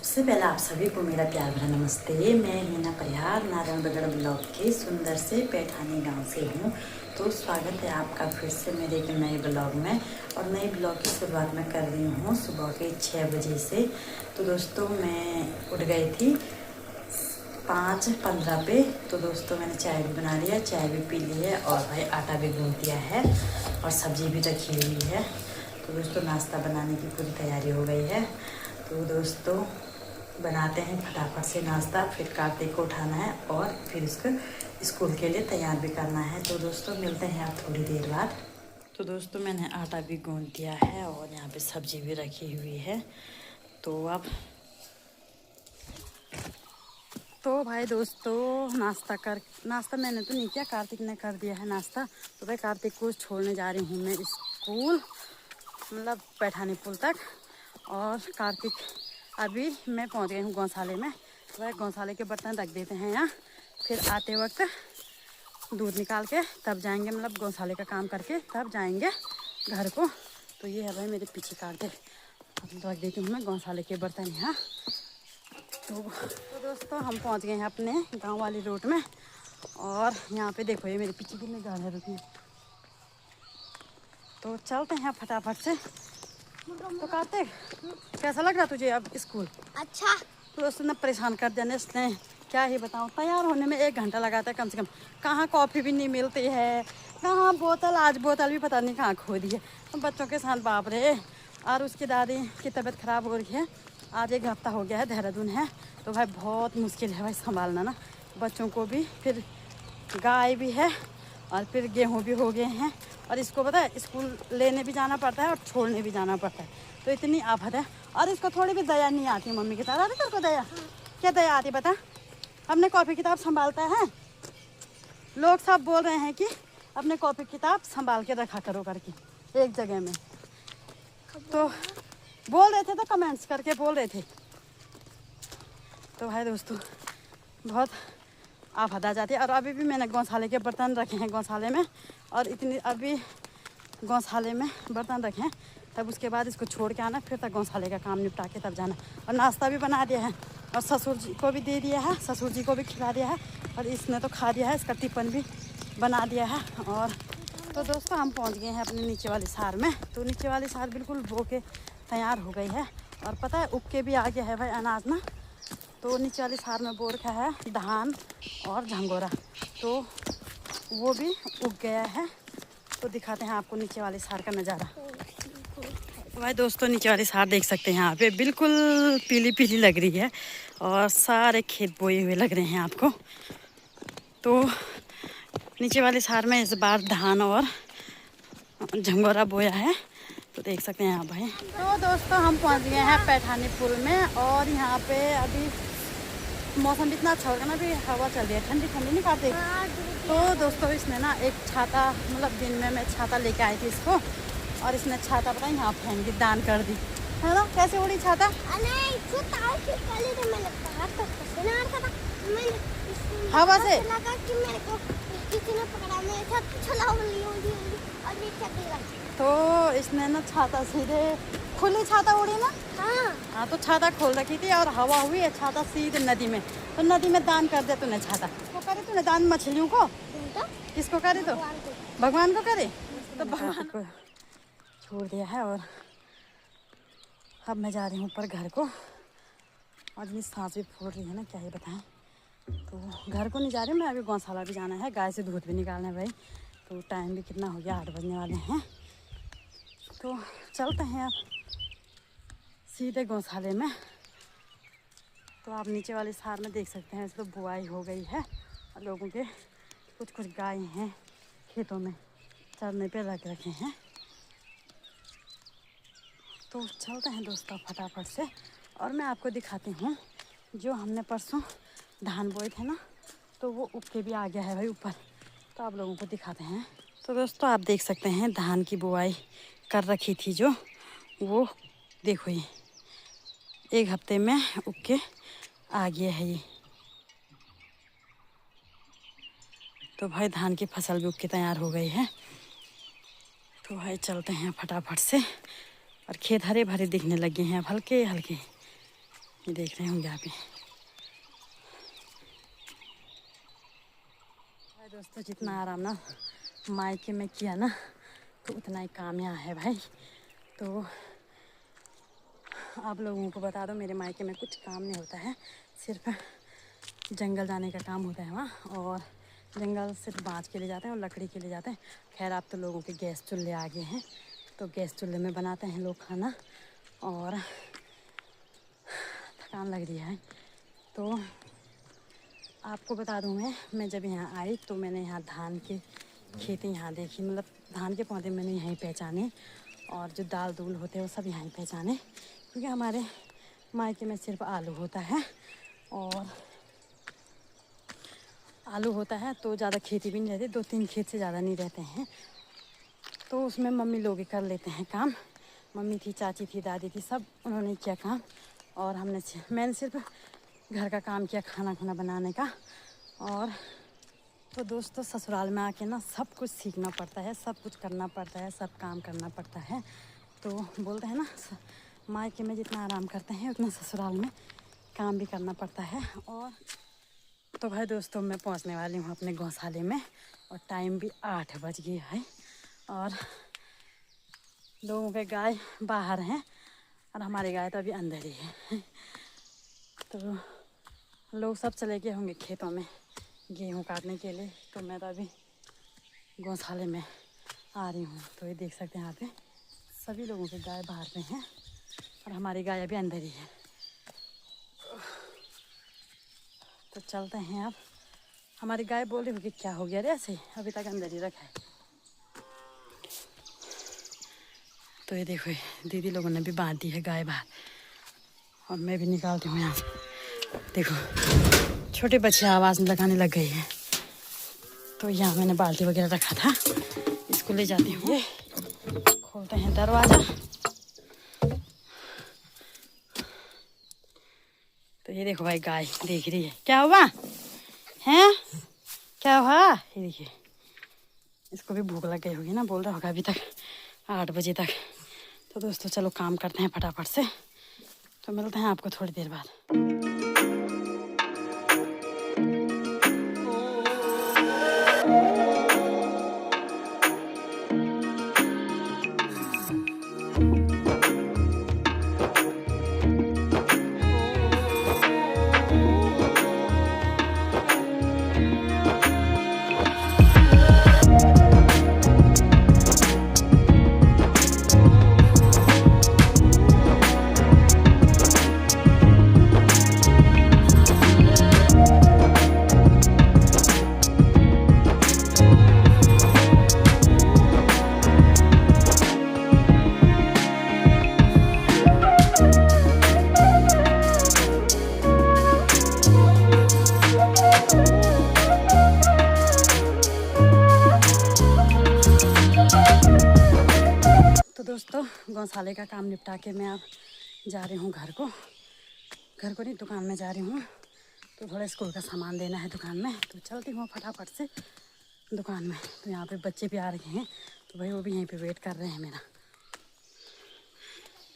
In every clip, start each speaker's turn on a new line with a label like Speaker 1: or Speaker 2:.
Speaker 1: सबसे पहले आप सभी को मेरा प्यार भरा नमस्ते। मैं हीना परिहार नारायणगढ़ ब्लॉक के सुंदर से पैठानी गांव से हूं। तो स्वागत है आपका फिर से मेरे एक नए ब्लॉग में। और नए ब्लॉग की शुरुआत मैं कर रही हूं सुबह के 6 बजे से। तो दोस्तों मैं उठ गई थी 5:15 पे। तो दोस्तों मैंने चाय भी बना लिया, चाय भी पी ली है और भाई आटा भी गूंथ दिया है और सब्जी भी रखी हुई है। तो दोस्तों नाश्ता बनाने की पूरी तैयारी हो गई है। तो दोस्तों बनाते हैं फटाफट से नाश्ता, फिर कार्तिक को उठाना है और फिर इसको स्कूल के लिए तैयार भी करना है। तो दोस्तों मिलते हैं आप थोड़ी देर बाद। तो दोस्तों मैंने आटा भी गूंथ दिया है और यहाँ पे सब्जी भी रखी हुई है। तो भाई दोस्तों नाश्ता मैंने तो नहीं किया, कार्तिक ने कर दिया है नाश्ता। तो भाई कार्तिक को छोड़ने जा रही हूँ मैं स्कूल, मतलब पैठानी पुल तक। और कार्तिक अभी मैं पहुंच गई हूँ गौशाले में। तो वह गौशाले के बर्तन रख देते हैं यहाँ, फिर आते वक्त दूध निकाल के तब जाएंगे, मतलब गौशाले का काम करके तब जाएंगे घर को। तो ये है भाई मेरे पीछे कार्तिक, रख देती हूँ मैं गौशाले के बर्तन यहाँ। तो दोस्तों हम पहुँच गए हैं अपने गाँव वाली रोड में। और यहाँ पे देखो ये मेरे पीछे कितने गाड़ है रुकी। तो चलते हैं फटाफट से। तो कार्तिक कैसा लग रहा तुझे अब स्कूल?
Speaker 2: अच्छा।
Speaker 1: तो दोस्तों ने परेशान कर दिया इसने, क्या ही बताऊँ। तैयार होने में 1 घंटा लगाता है कम से कम। कहाँ कॉफ़ी भी नहीं मिलती है, कहाँ बोतल, आज बोतल भी पता नहीं कहाँ खो दी है। तो बच्चों के साथ बाप रे। और उसकी दादी की तबीयत ख़राब हो रही है, आज 1 हफ्ता हो गया है, देहरादून है। तो भाई बहुत मुश्किल है भाई संभालना ना बच्चों को भी, फिर गाय भी है और फिर गेहूँ भी हो गए हैं। और इसको पता है स्कूल लेने भी जाना पड़ता है और छोड़ने भी जाना पड़ता है। तो इतनी आफत है। और इसको थोड़ी भी दया नहीं आती मम्मी की तरह। आती तेरे को दया? क्या दया आती बता? अपने कॉपी किताब संभालता है। लोग सब बोल रहे हैं कि अपने कॉपी किताब संभाल के रखा करो करके एक जगह में। तो बोल रहे थे, तो कमेंट्स करके बोल रहे थे। तो भाई दोस्तों बहुत आफत आ जाती है। और अभी भी मैंने गौशाले के बर्तन रखे हैं गौशाले में, और इतनी अभी गौशाले में बर्तन रखे हैं, तब उसके बाद इसको छोड़ के आना, फिर तक गौशाले का काम निपटा के तब जाना। और नाश्ता भी बना दिया है और ससुर जी को भी दे दिया है, ससुर जी को भी खिला दिया है और इसने तो खा दिया है, इसका टिफिन भी बना दिया है। और तो दोस्तों हम पहुंच गए हैं अपने नीचे वाली सार में। तो नीचे वाली सार बिल्कुल बो के तैयार हो गई है। और पता है उग के भी आ गया है भाई अनाज ना। तो नीचे वाली सार में बो रखा है धान और झंगोरा, तो वो भी उग गया है। तो दिखाते हैं आपको नीचे वाली सार का नज़ारा। तो भाई दोस्तों नीचे वाली सार देख सकते हैं, यहाँ पे बिल्कुल पीली पीली लग रही है और सारे खेत बोए हुए लग रहे हैं आपको। तो नीचे वाली सार में इस बार धान और झंगोरा बोया है, तो देख सकते हैं आप भाई। तो दोस्तों हम पहुँच गए हैं पैठानी पुल में। और यहाँ पे अभी मौसम इतना अच्छा होगा ना, अभी हवा चल रही है, ठंडी ठंडी नहीं काटती। तो दोस्तों इसने ना एक छाता, मतलब दिन में मैं छाता लेके आई थी इसको, और इसने छाता पता यहाँ फेंक दी, दान कर दी है ना। कैसे उड़ी छाता? हवा से तो इसने ना छाता सीधे, खुली छाता उड़ी ना। हाँ तो छाता खोल रखी थी और हवा हुई है, छाता सीधे नदी में। तो नदी में दान कर दे तूने छाता। किसको करे तूने दान? मछलियों को? किसको करे? तो भगवान को करे। तो भगवान को छोड़ दिया है। और अब मैं जा रही हूँ ऊपर घर को। और ये सांस भी फूल रही है ना, क्या ही बताएं। तो घर को नहीं जा रही मैं, अभी गौशाला भी जाना है, गाय से दूध भी निकालना है भाई। तो टाइम भी कितना हो गया, 8 बजने वाले हैं। तो चलते हैं अब सीधे गौशाले में। तो आप नीचे वाली सार में देख सकते हैं, इसको बुआई हो गई है और लोगों के कुछ गाय हैं खेतों में चरने पे रख रखे हैं। तो चलते हैं दोस्तों फटाफट से। और मैं आपको दिखाती हूँ जो हमने परसों धान बोए थे ना, तो वो उग के भी आ गया है भाई ऊपर। तो आप लोगों को दिखाते हैं। तो दोस्तों आप देख सकते हैं धान की बुआई कर रखी थी जो, वो देखो ये 1 हफ्ते में उग के आ गया है ये। तो भाई धान की फसल भी उग के तैयार हो गई है। तो भाई चलते हैं फटाफट से। और खेत हरे भरे दिखने लगे हैं अब हल्के हल्के। ये देख रहे होंगे आप। भाई दोस्तों, जितना आराम ना मायके में किया ना तो उतना ही काम यहाँ है भाई। तो आप लोगों को बता दो, मेरे मायके में कुछ काम नहीं होता है, सिर्फ जंगल जाने का काम होता है वहाँ। और जंगल सिर्फ बाँस के लिए जाते हैं और लकड़ी के लिए जाते हैं। खैर आप तो लोगों के गैस चूल्हे आ गए हैं, तो गैस चूल्हे में बनाते हैं लोग खाना। और थकान लग रही है। तो आपको बता दूँ, मैं जब यहाँ आई तो मैंने यहाँ धान के खेती यहाँ देखी, मतलब धान के पौधे मैंने यहीं पहचाने। और जो दाल दूल होते हैं वो सब यहाँ पहचाने, क्योंकि हमारे मायके में सिर्फ आलू होता है। और आलू होता है तो ज़्यादा खेती भी नहीं रहती, 2-3 खेत से ज़्यादा नहीं रहते हैं। तो उसमें मम्मी लोग ही कर लेते हैं काम। मम्मी थी, चाची थी, दादी थी, सब उन्होंने किया काम। और मैंने सिर्फ घर का काम किया, खाना खुना बनाने का। और तो दोस्तों, ससुराल में आके ना सब कुछ सीखना पड़ता है, सब कुछ करना पड़ता है, सब काम करना पड़ता है। तो बोलते हैं ना, मायके में जितना आराम करते हैं उतना ससुराल में काम भी करना पड़ता है। और तो भाई दोस्तों, मैं पहुंचने वाली हूँ अपने गौशाले में और टाइम भी 8 बज गया है। और लोगों के गाय बाहर हैं और हमारी गाय तो अभी अंदर ही है। तो लोग सब चले गए होंगे खेतों में गेहूँ काटने के लिए, तो मैं तो अभी गौशाले में आ रही हूँ। तो ये देख सकते हैं यहाँ पे सभी लोगों के गाय बाहर में हैं और हमारी गाय अभी अंदर ही है। तो चलते हैं अब। हमारी गाय बोल रही होगी क्या हो गया रे, ऐसे अभी तक अंदर ही रखा है। तो ये देखो, दीदी लोगों ने भी बांध दी है गाय बाहर और मैं भी निकालती हूँ यहाँ से। देखो, छोटे बच्चे आवाज़ लगाने लग गए हैं। तो यहाँ मैंने बाल्टी वगैरह रखा था, इसको ले जाती हूँ। ये खोलते हैं दरवाज़ा। तो ये देखो भाई, गाय देख रही है। क्या हुआ है, क्या हुआ? ये देखिए, इसको भी भूख लग गई होगी ना, बोल रहा होगा अभी तक 8 बजे तक। तो दोस्तों चलो काम करते हैं फटाफट से। तो मिलते हैं आपको थोड़ी देर बाद। दोस्तों, गौशाले का काम निपटा के मैं अब जा रही हूँ घर को नहीं, दुकान में जा रही हूँ। तो थोड़ा स्कूल का सामान देना है दुकान में, तो चलती हूँ फटाफट से दुकान में। तो यहाँ पे बच्चे भी आ रहे हैं, तो भाई वो भी यहीं पे वेट कर रहे हैं मेरा।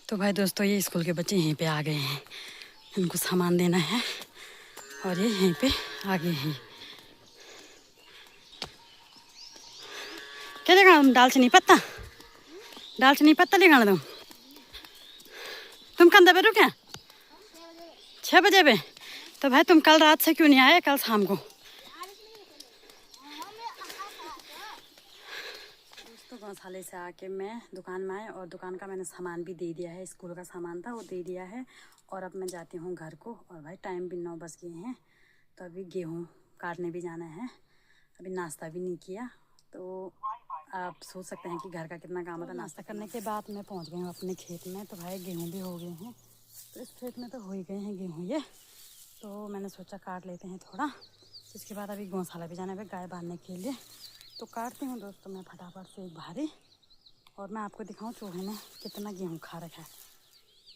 Speaker 1: तो भाई दोस्तों, ये स्कूल के बच्चे यहीं पे आ गए हैं, इनको सामान देना है और ये यहीं पे आ गए हैं। क्या लेगा? दालचीनी पत्ता लेगा तुम कंधा पे रुके 6 बजे पे? तो भाई तुम कल रात से क्यों नहीं आए, कल शाम को? दोस्तों, गौशाले से आके मैं दुकान में आए और दुकान का मैंने सामान भी दे दिया है, स्कूल का सामान था वो दे दिया है। और अब मैं जाती हूँ घर को। और भाई टाइम भी 9 बज गए हैं, तो अभी गेहूँ काटने भी जाना है। अभी नाश्ता भी नहीं किया, तो आप सोच सकते हैं कि घर का कितना काम होता है। नाश्ता करने के बाद मैं पहुंच गई हूँ अपने खेत में। तो भाई गेहूँ भी हो गए हैं, तो इस खेत में तो हो ही गए हैं गेहूँ ये। तो मैंने सोचा काट लेते हैं थोड़ा, इसके बाद अभी गौशाला भी जाना है गाय बांधने के लिए। तो काटती हूँ दोस्तों मैं फटाफट से एक भारी, और मैं आपको दिखाऊँ चूहे ने कितना गेहूँ खा रखा है।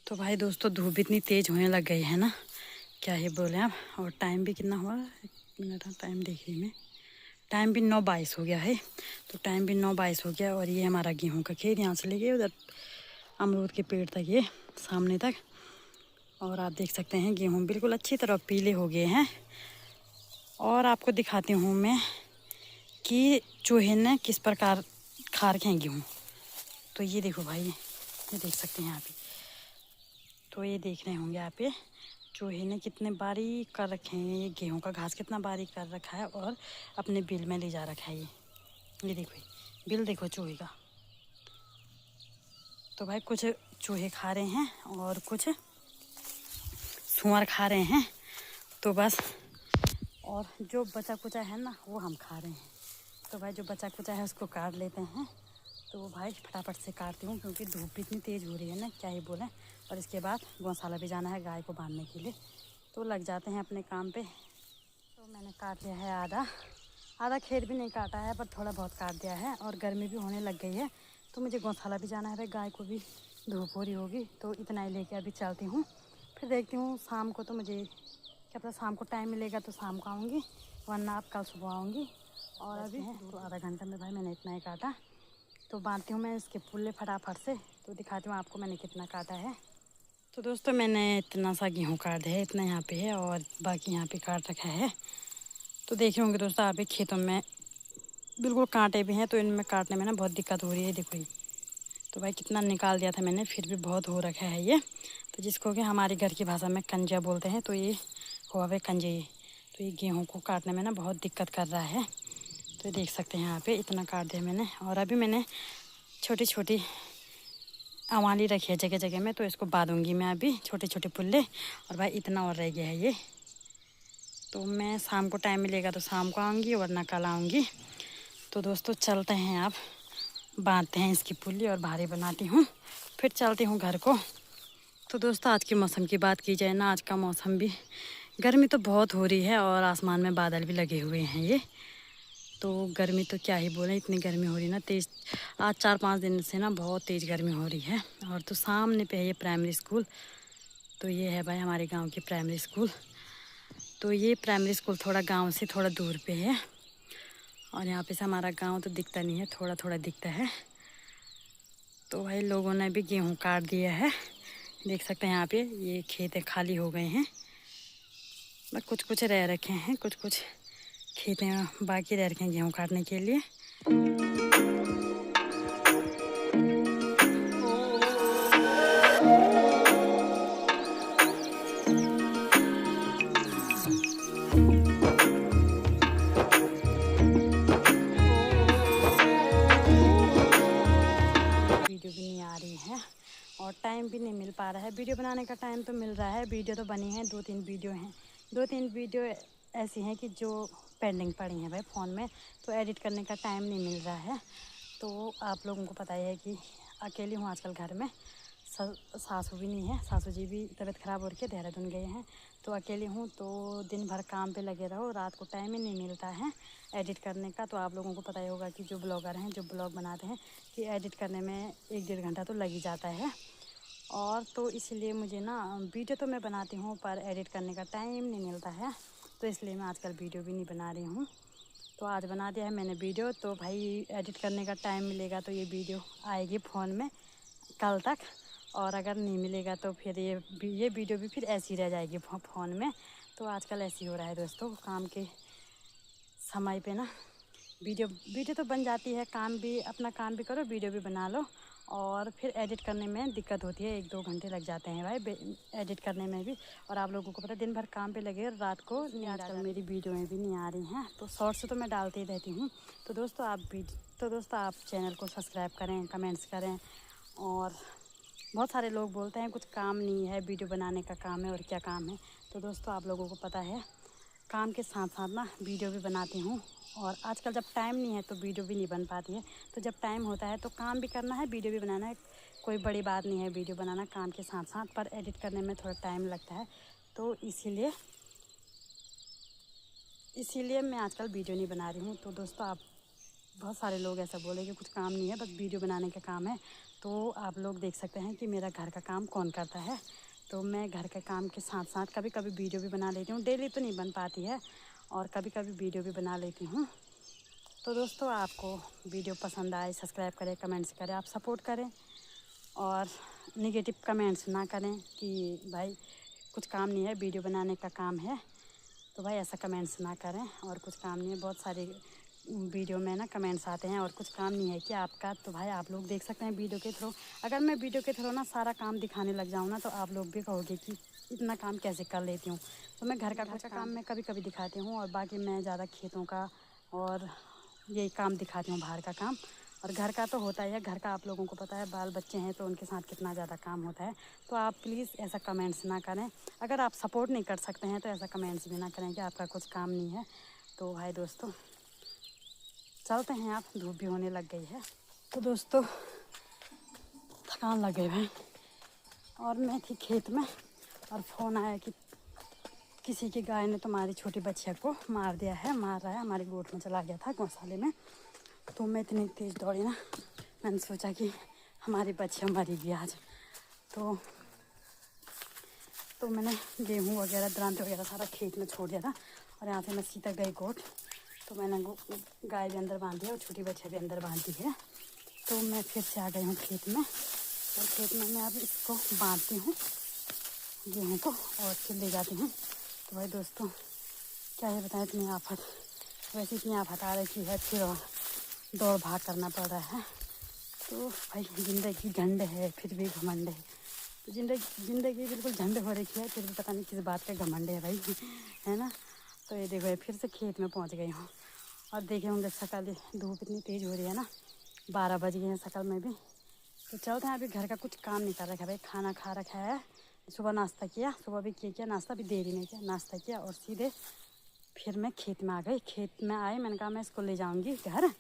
Speaker 1: तो भाई दोस्तों, धूप इतनी तेज़ होने लग गई है ना, क्या ही बोले आप। और टाइम भी कितना हुआ, 1 मिनट टाइम देख रही मैं, टाइम भी 9:22 हो गया है। तो टाइम भी 9:22 हो गया। और ये हमारा गेहूं का खेत, यहाँ से लेके उधर अमरूद के पेड़ तक, ये सामने तक। और आप देख सकते हैं गेहूँ बिल्कुल अच्छी तरह पीले हो गए हैं। और आपको दिखाती हूँ मैं कि चूहे ने किस प्रकार खा रखे हैं गेहूँ। तो ये देखो भाई, ये देख सकते हैं यहाँ पे। तो ये देख रहे होंगे यहाँ पे चूहे ने कितने बारीक कर रखे हैं, ये गेहूं का घास कितना बारीक कर रखा है और अपने बिल में ले जा रखा है। ये देखो बिल देखो चूहे का। तो भाई कुछ चूहे खा रहे हैं और कुछ सुअर खा रहे हैं। तो बस, और जो बचा कुचा है ना वो हम खा रहे हैं। तो भाई जो बचा कुचा है उसको काट लेते हैं। तो भाई फटाफट से काटती हूँ क्योंकि धूप भी इतनी तेज़ हो रही है ना, क्या ही बोलें। और इसके बाद गौशाला भी जाना है गाय को बांधने के लिए, तो लग जाते हैं अपने काम पे। तो मैंने काट लिया है आधा खेत भी नहीं काटा है, पर थोड़ा बहुत काट दिया है। और गर्मी भी होने लग गई है तो मुझे गौशाला भी जाना है भाई, गाय को भी धूप हो रही होगी। तो इतना ही लेके अभी चलती हूँ, फिर देखती हूँ शाम को। तो मुझे क्या पता शाम को टाइम मिलेगा तो शाम को आऊँगी, वरना आप कल सुबह आऊँगी। और अभी तो आधा घंटा में भाई मैंने इतना ही काटा। तो बांधती हूँ मैं इसके पुल्ले फटाफट से, तो दिखाती हूँ आपको मैंने कितना काटा है। तो दोस्तों मैंने इतना सा गेहूँ काट दिया है, इतना यहाँ पे है और बाकी यहाँ पे काट रखा है। तो देख रहे होंगे दोस्तों आप, खेतों में बिल्कुल कांटे भी हैं, तो इनमें काटने में ना बहुत दिक्कत हो रही है। देखो ये तो भाई कितना निकाल दिया था मैंने, फिर भी बहुत हो रखा है ये। तो जिसको कि हमारे घर की भाषा में कंजा बोलते हैं, तो ये हुआ भाई कंजे। ये तो ये गेहूँ को काटने में ना बहुत दिक्कत कर रहा है। तो देख सकते हैं यहाँ पे इतना काट दिया मैंने। और अभी मैंने छोटी छोटी अवाली रखी है जगह जगह में, तो इसको बांधूंगी मैं अभी छोटे छोटे पुल्ले। और भाई इतना और रह गया है ये, तो मैं शाम को टाइम मिलेगा तो शाम को आऊँगी वरना कल आऊँगी। तो दोस्तों चलते हैं, आप बांधते हैं इसकी पुल्ली और भारी बनाती हूँ, फिर चलती हूँ घर को। तो दोस्तों आज के मौसम की बात की जाए ना, आज का मौसम भी गर्मी तो बहुत हो रही है और आसमान में बादल भी लगे हुए हैं। ये तो गर्मी तो क्या ही बोलें, इतनी गर्मी हो रही ना तेज़। आज 4-5 दिन से ना बहुत तेज़ गर्मी हो रही है। और तो सामने पे है ये प्राइमरी स्कूल। तो ये है भाई हमारे गांव की प्राइमरी स्कूल। तो ये प्राइमरी स्कूल थोड़ा गांव से थोड़ा दूर पे है, और यहाँ पे से हमारा गांव तो दिखता नहीं है, थोड़ा थोड़ा दिखता है। तो भाई लोगों ने भी गेहूँ काट दिया है, देख सकते हैं यहाँ पे ये खेत खाली हो गए हैं। बस कुछ कुछ रह रखे हैं, कुछ कुछ खेतें बाकी रह रखे हैं गेहूँ काटने के लिए। वीडियो भी नहीं आ रही है और टाइम भी नहीं मिल पा रहा है। वीडियो बनाने का टाइम तो मिल रहा है, वीडियो तो बनी है, 2-3 वीडियो हैं। 2-3 वीडियो ऐसी हैं कि जो पेंडिंग पड़ी हैं भाई फ़ोन में, तो एडिट करने का टाइम नहीं मिल रहा है। तो आप लोगों को पता ही है कि अकेली हूँ आजकल घर में, सासू भी नहीं है, सासू जी भी तबीयत ख़राब हो रही है, देहरादून गए हैं। तो अकेली हूँ, तो दिन भर काम पे लगे रहो, रात को टाइम ही नहीं मिलता है एडिट करने का। तो आप लोगों को पता ही होगा कि जो ब्लॉगर हैं, जो ब्लॉग बनाते हैं, कि एडिट करने में 1-1.5 घंटा तो लग ही जाता है। और तो इसलिए मुझे ना वीडियो तो मैं बनाती हूँ पर एडिट करने का टाइम नहीं मिलता है, तो इसलिए मैं आजकल वीडियो भी नहीं बना रही हूँ। तो आज बना दिया है मैंने वीडियो, तो भाई एडिट करने का टाइम मिलेगा तो ये वीडियो आएगी फ़ोन में कल तक। और अगर नहीं मिलेगा तो फिर ये वीडियो भी फिर ऐसी रह जाएगी फ़ोन में। तो आजकल ऐसी हो रहा है दोस्तों, काम के समय पे ना वीडियो तो बन जाती है, काम भी अपना काम भी करो, वीडियो भी बना लो, और फिर एडिट करने में दिक्कत होती है, 1-2 घंटे लग जाते हैं भाई एडिट करने में भी। और आप लोगों को पता है दिन भर काम पे लगे, रात को आजकल मेरी वीडियोएं भी नहीं आ रही हैं, तो शॉर्ट्स तो मैं डालती ही रहती हूँ। तो दोस्तों आप चैनल को सब्सक्राइब करें, कमेंट्स करें। और बहुत सारे लोग बोलते हैं कुछ काम नहीं है, वीडियो बनाने का काम है, और क्या काम है। तो दोस्तों आप लोगों को पता है काम के साथ साथ ना वीडियो भी बनाती हूँ। और आजकल जब टाइम नहीं है तो वीडियो भी नहीं बन पाती है, तो जब टाइम होता है तो काम भी करना है, वीडियो भी बनाना है। कोई बड़ी बात नहीं है वीडियो बनाना काम के साथ साथ, पर एडिट करने में थोड़ा टाइम लगता है। तो इसीलिए मैं आजकल वीडियो नहीं बना रही हूँ। तो दोस्तों आप बहुत सारे लोग ऐसा बोले कि कुछ काम नहीं है, बस वीडियो बनाने का काम है। तो आप लोग देख सकते हैं कि मेरा घर का काम कौन करता है। तो मैं घर के काम के साथ साथ कभी कभी वीडियो भी बना लेती हूँ, डेली तो नहीं बन पाती है, और कभी कभी वीडियो भी बना लेती हूँ। तो दोस्तों आपको वीडियो पसंद आए, सब्सक्राइब करें, कमेंट्स करें, आप सपोर्ट करें, और नेगेटिव कमेंट्स ना करें कि भाई कुछ काम नहीं है, वीडियो बनाने का काम है, तो भाई ऐसा कमेंट्स ना करें। और कुछ काम नहीं है, बहुत सारे वीडियो में ना कमेंट्स आते हैं और कुछ काम नहीं है कि आपका, तो भाई आप लोग देख सकते हैं वीडियो के थ्रू। अगर मैं वीडियो के थ्रू ना सारा काम दिखाने लग जाऊँ ना, तो आप लोग भी कहोगे कि इतना काम कैसे कर लेती हूँ। तो मैं घर का काम मैं कभी कभी दिखाती हूँ, और बाकी मैं ज़्यादा खेतों का और यही काम दिखाती हूँ, बाहर का काम। और घर का तो होता ही है, घर का आप लोगों को पता है, बाल बच्चे हैं तो उनके साथ कितना ज़्यादा काम होता है। तो आप प्लीज़ ऐसा कमेंट्स ना करें। अगर आप सपोर्ट नहीं कर सकते हैं तो ऐसा कमेंट्स भी ना करें कि आपका कुछ काम नहीं है। तो भाई दोस्तों चलते हैं, आप धूप भी होने लग गई है। तो दोस्तों थकान लग गई भाई, और मैं थी खेत में और फ़ोन आया कि किसी की गाय ने तुम्हारी छोटी बच्चिया को मार दिया है, मार रहा है, हमारी गोट में चला गया था गौशाले में। तो मैं इतनी तेज़ दौड़ी ना, मैंने सोचा कि हमारी बच्चियाँ मरी गई आज। तो मैंने गेहूँ वगैरह दरांत वगैरह सारा खेत में छोड़ दिया था, और यहाँ से मैं सीधा गई गोट। तो मैंने गाय भी अंदर बांध दिया और छोटी बच्चियाँ भी अंदर बांध दी है। तो मैं फिर से आ गई हूँ खेत में, और खेत में मैं अब इसको बांधती हूँ गेहूँ को, और फिर ले जाती हूँ। तो भाई दोस्तों क्या ही बताएं, इतनी आफत, वैसे इतनी आफत आ रही है, फिर और दौड़ भाग करना पड़ रहा है। तो भाई ज़िंदगी झंड है फिर भी घमंड है। तो ज़िंदगी बिल्कुल झंड हो रखी है, फिर भी पता नहीं किस बात का घमंड है भाई, है ना। तो ये देखो फिर से खेत में पहुंच गई हूँ, और देखे होंगे सकाल धूप इतनी तेज़ हो रही है ना, 12 बज गए हैं सकाल में भी। तो चलते हैं, अभी घर का कुछ काम नहीं कर रखा है भाई, खाना खा रखा है, सुबह नाश्ता किया, सुबह भी किया नाश्ता, भी देरी नहीं किया, नाश्ता किया और सीधे फिर मैं खेत में आ गई। खेत में आए, मैंने कहा मैं इसको ले जाऊंगी घर,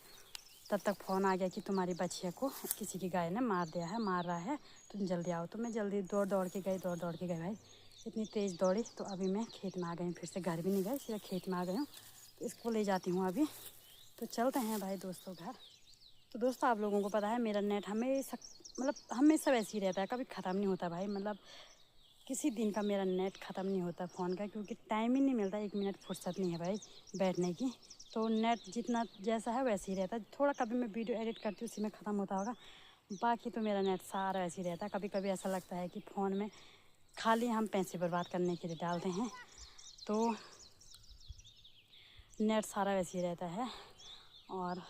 Speaker 1: तब तक फ़ोन आ गया कि तुम्हारी बच्चिया को किसी की गाय ने मार दिया है, मार रहा है, तुम जल्दी आओ। तो मैं जल्दी दौड़ के गई भाई, इतनी तेज़ दौड़ी। तो अभी मैं खेत में आ गई, फिर से घर भी नहीं गई, सीधा खेत में आ गई हूँ। तो इसको ले जाती हूँ अभी। तो चलते हैं भाई दोस्तों घर। तो दोस्तों आप लोगों को पता है मेरा नेट हमेशा वैसे ही रहता है, कभी ख़त्म नहीं होता भाई। मतलब किसी दिन का मेरा नेट ख़त्म नहीं होता फ़ोन का, क्योंकि टाइम ही नहीं मिलता, 1 मिनट फुर्सत नहीं है भाई बैठने की। तो नेट जितना जैसा है वैसे ही रहता है, थोड़ा कभी मैं वीडियो एडिट करती हूँ उसी में ख़त्म होता होगा, बाकी तो मेरा नेट सारा वैसे ही रहता है। कभी कभी ऐसा लगता है कि फ़ोन में खाली हम पैसे बर्बाद करने के लिए डालते हैं, तो नेट सारा वैसे ही रहता है। और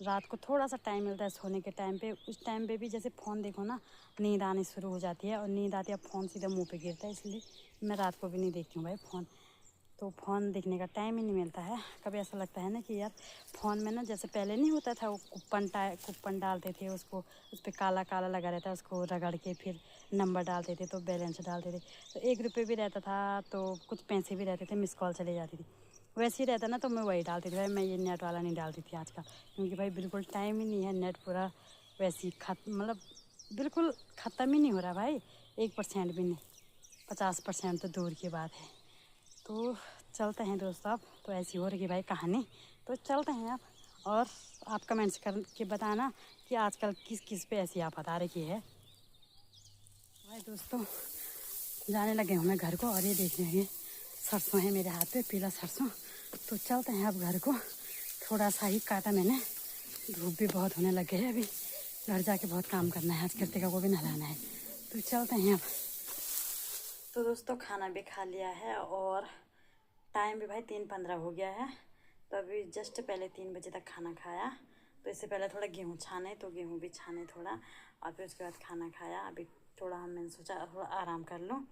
Speaker 1: रात को थोड़ा सा टाइम मिलता है सोने के टाइम पे, उस टाइम पे भी जैसे फ़ोन देखो ना, नींद आनी शुरू हो जाती है, और नींद आती है फ़ोन सीधा मुंह पे गिरता है, इसलिए मैं रात को भी नहीं देखती हूँ भाई फ़ोन। तो फ़ोन देखने का टाइम ही नहीं मिलता है। कभी ऐसा लगता है ना कि यार फ़ोन में ना, जैसे पहले नहीं होता था वो कूपन डालते थे, उसको उस पर काला काला लगा रहता है, उसको रगड़ के फिर नंबर डालते थे तो बैलेंस डालते थे, तो 1 रुपये भी रहता था, तो कुछ पैसे भी रहते थे, मिस कॉल चली जाती थी। वैसे ही रहता ना, तो मैं वही डालती थी भाई, मैं ये नेट वाला नहीं डालती थी आजकल, क्योंकि भाई बिल्कुल टाइम ही नहीं है, नेट पूरा वैसे ही बिल्कुल ख़त्म ही नहीं हो रहा भाई, 1% भी नहीं, 50% तो दूर की बात है। तो चलते हैं दोस्तों, अब तो ऐसी हो रही है भाई कहानी। तो चलते हैं आप, और आप कमेंट्स करके बताना कि आजकल किस किस पे ऐसी आफत आ रही है भाई दोस्तों। जाने लगे हूँ मैं घर को, और ये देख रहे हैं सरसों है मेरे हाथ पे, पीला सरसों। तो चलते हैं अब घर को, थोड़ा सा ही काटा मैंने, धूप भी बहुत होने लग गई है, अभी घर जाके बहुत काम करना है, आज कृतिका को भी नहलाना है। तो चलते हैं अब। तो दोस्तों खाना भी खा लिया है, और टाइम भी भाई 3:15 हो गया है। तो अभी जस्ट पहले 3 बजे तक खाना खाया, तो इससे पहले थोड़ा गेहूँ छाने, तो गेहूँ भी छाने थोड़ा, और फिर उसके बाद खाना खाया। अभी थोड़ा मैंने सोचा थोड़ा आराम कर लूँ।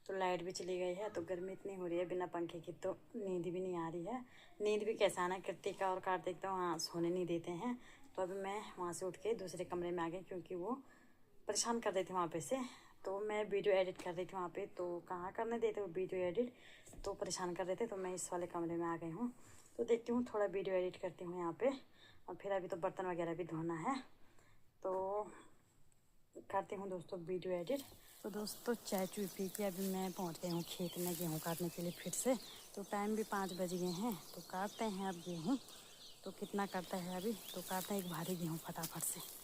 Speaker 1: तो लाइट भी चली गई है, तो गर्मी इतनी हो रही है बिना पंखे की, तो नींद भी नहीं आ रही है। नींद भी कैसा आना, कृतिका और कार्तिक तो वहाँ सोने नहीं देते हैं। तो अभी मैं वहाँ से उठ के दूसरे कमरे में आ गई, क्योंकि वो परेशान कर रहे थे वहाँ पे से। तो मैं वीडियो एडिट कर रही थी वहाँ पे, तो कहाँ करने देते वो वीडियो एडिट, तो परेशान कर रहे थे। तो मैं इस वाले कमरे में आ गई हूँ। तो देखती हूँ थोड़ा वीडियो एडिट करती हूँ यहाँ पे, और फिर अभी तो बर्तन वगैरह भी धोना है, तो करती हूँ दोस्तों वीडियो एडिट। तो दोस्तों चाय चूय पी के अभी मैं पहुँच गई हूँ खेत में गेहूँ काटने के लिए फिर से। तो टाइम भी 5 बज गए हैं, तो काटते हैं अब गेहूँ। तो कितना काटता है अभी, तो काटते हैं एक भारी गेहूँ फटाफट से।